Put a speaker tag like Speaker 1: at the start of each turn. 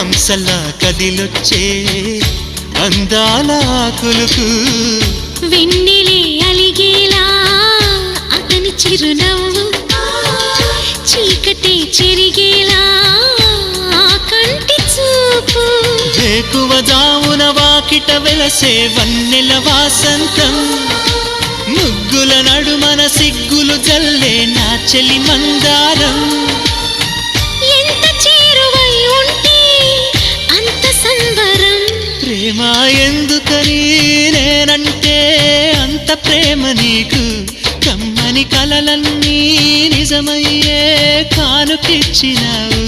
Speaker 1: హంసలా కదిలొచ్చే అందాల కులుకు
Speaker 2: వెన్నెలే అలిగేలా అతని చిరునవ్వు చీకటే చెరిగేలా కంటి చూపు
Speaker 1: వేకువ జామున వాకిట వెలసే వన్నెల వాసంతం ముగ్గుల నడుమన సిగ్గులు జల్లే నా చెలి మందారం
Speaker 2: ఎంత చేరువై ఉంటే అంత సంబరం
Speaker 1: ప్రేమ ఎందుకని నేనంటే అంత ప్రేమ నీకు కమ్మని కలలన్నీ నిజమయ్యే కానుకిచ్చినావు